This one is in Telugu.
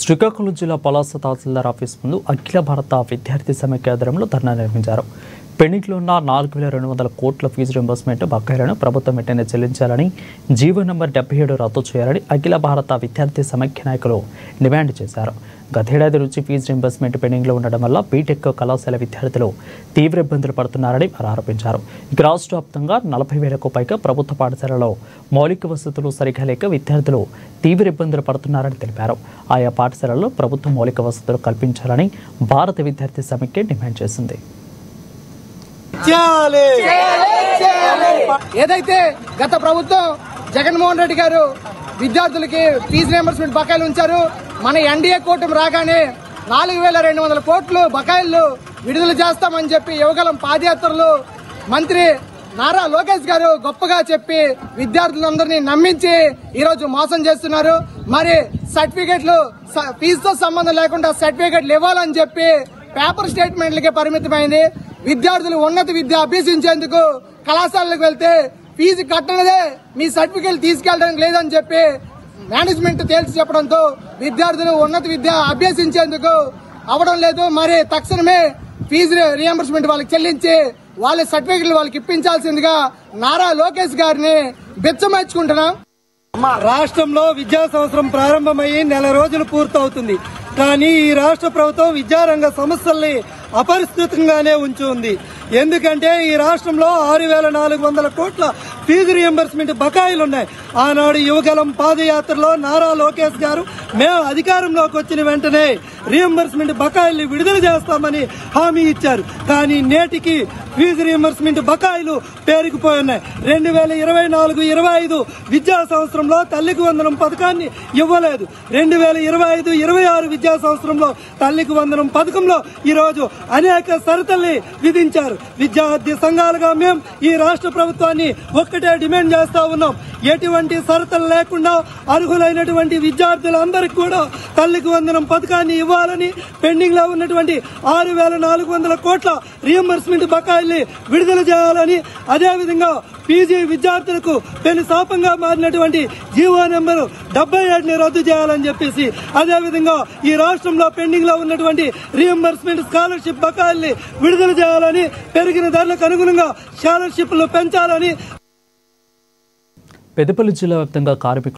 శ్రీకాకుళం జిల్లా పలాస తహసీల్దార్ ఆఫీస్ ముందు అఖిల భారత విద్యార్థి సమైక్య ఆధ్వర్యంలో ధర్నా నిర్వహించారు. పెండింగ్లో ఉన్న 4,200 కోట్ల ఫీజు రింబర్స్మెంట్ బకాయిలను ప్రభుత్వం వెంటనే చెల్లించాలని, జీవో నంబర్ 77 రద్దు చేయాలని అఖిల భారత విద్యార్థి సమైక్య నాయకులు డిమాండ్ చేశారు. గతేడాది నుంచి ఫీజు రింబర్స్మెంట్ పెండింగ్లో ఉండడం వల్ల బీటెక్ కళాశాల విద్యార్థులు తీవ్ర ఇబ్బందులు పడుతున్నారని వారు ఆరోపించారు. ఇక రాష్ట్ర వ్యాప్తంగా 40,000కు పైగా ప్రభుత్వ పాఠశాలలో మౌలిక వసతులు సరిగా లేక విద్యార్థులు తీవ్ర ఇబ్బందులు పడుతున్నారని తెలిపారు. ఆయా పాఠశాలల్లో ప్రభుత్వ మౌలిక వసతులు కల్పించాలని భారత విద్యార్థి సమైక్య డిమాండ్ చేసింది. ఏదైతే గత ప్రభుత్వం జగన్మోహన్ రెడ్డి గారు విద్యార్థులకి ఫీజు రియంబర్స్మెంట్ బకాయిలు ఉంచారు, మన ఎన్డీఏ కూటమి రాగానే 4,200 కోట్లు బకాయిలు విడుదల చేస్తామని చెప్పి యువగలం పాదయాత్రలు మంత్రి నారా లోకేష్ గారు గొప్పగా చెప్పి విద్యార్థులందరినీ నమ్మించి ఈరోజు మోసం చేస్తున్నారు. మరి సర్టిఫికెట్లు ఫీజుతో సంబంధం లేకుండా సర్టిఫికెట్లు ఇవ్వాలని చెప్పి పేపర్ స్టేట్మెంట్లకే పరిమితమైంది. విద్యార్థులు ఉన్నత విద్య అభ్యసించేందుకు కళాశాలకు వెళ్తే ఫీజు కట్టనదే మీ సర్టిఫికెట్ తీసుకెళ్ళడానికి లేదని చెప్పి మేనేజ్మెంట్ తేల్చి చెప్పడంతో విద్యార్థులు ఉన్నత విద్య అభ్యసించేందుకు అవడం లేదు. మరి తక్షణమే ఫీజు రియంబర్స్మెంట్ వాళ్ళకి చెల్లించి వాళ్ళ సర్టిఫికెట్లు వాళ్ళకి ఇప్పించాల్సిందిగా నారా లోకేష్ గారిని బెచ్చమర్చుకుంటున్నాం. రాష్ట్రంలో విద్యా సంవత్సరం ప్రారంభమయ్యి నెల రోజులు పూర్తవుతుంది. కానీ ఈ రాష్ట్ర ప్రభుత్వం విద్యారంగ సమస్యల్ని అపరిష్కృతంగానే ఉంచి ఉంది. ఎందుకంటే ఈ రాష్ట్రంలో 6,400 కోట్ల ఫీజు రియంబర్స్మెంట్ బకాయిలు ఉన్నాయి. ఆనాడు యువగలం పాదయాత్రలో నారా లోకేష్ గారు మేము అధికారంలోకి వచ్చిన వెంటనే రియంబర్స్మెంట్ బకాయిల్ని విడుదల చేస్తామని హామీ ఇచ్చారు. కానీ నేటికి ఫీజు రియంబర్స్మెంట్ బకాయిలు పేరుకుపోయి ఉన్నాయి. 2024-25 విద్యా సంవత్సరంలో తల్లికి వందనం పథకాన్ని ఇవ్వలేదు. 2025-26 విద్యా సంవత్సరంలో తల్లికి వందనం పథకంలో ఈరోజు అనేక షరతుల్ని విధించారు. విద్యార్థి సంఘాలుగా మేము ఈ రాష్ట్ర ప్రభుత్వాన్ని ఒక్కటే డిమాండ్ చేస్తా ఉన్నాం. ఎటువంటి షరతులు లేకుండా అర్హులైనటువంటి విద్యార్థులందరికీ కూడా తల్లికి వందనం పథకాన్ని ఇవ్వాలని, పెండింగ్ లో ఉన్నటువంటి 6,400 కోట్ల రియంబర్స్మెంట్ బకాయిల్ని విడుదల చేయాలని, అదేవిధంగా పీజీ విద్యార్థులకు పెను శాపంగా మారినటువంటి జీవో నెంబర్ 77ని రద్దు చేయాలని చెప్పేసి, అదేవిధంగా ఈ రాష్ట్రంలో పెండింగ్ లో ఉన్నటువంటి రియంబర్స్మెంట్ స్కాలర్షిప్ బకాయిల్ని విడుదల చేయాలని, పెరిగిన ధరలకు అనుగుణంగా స్కాలర్షిప్లు పెంచాలని. పెద్దపల్లి జిల్లా వ్యాప్తంగా కార్మికులు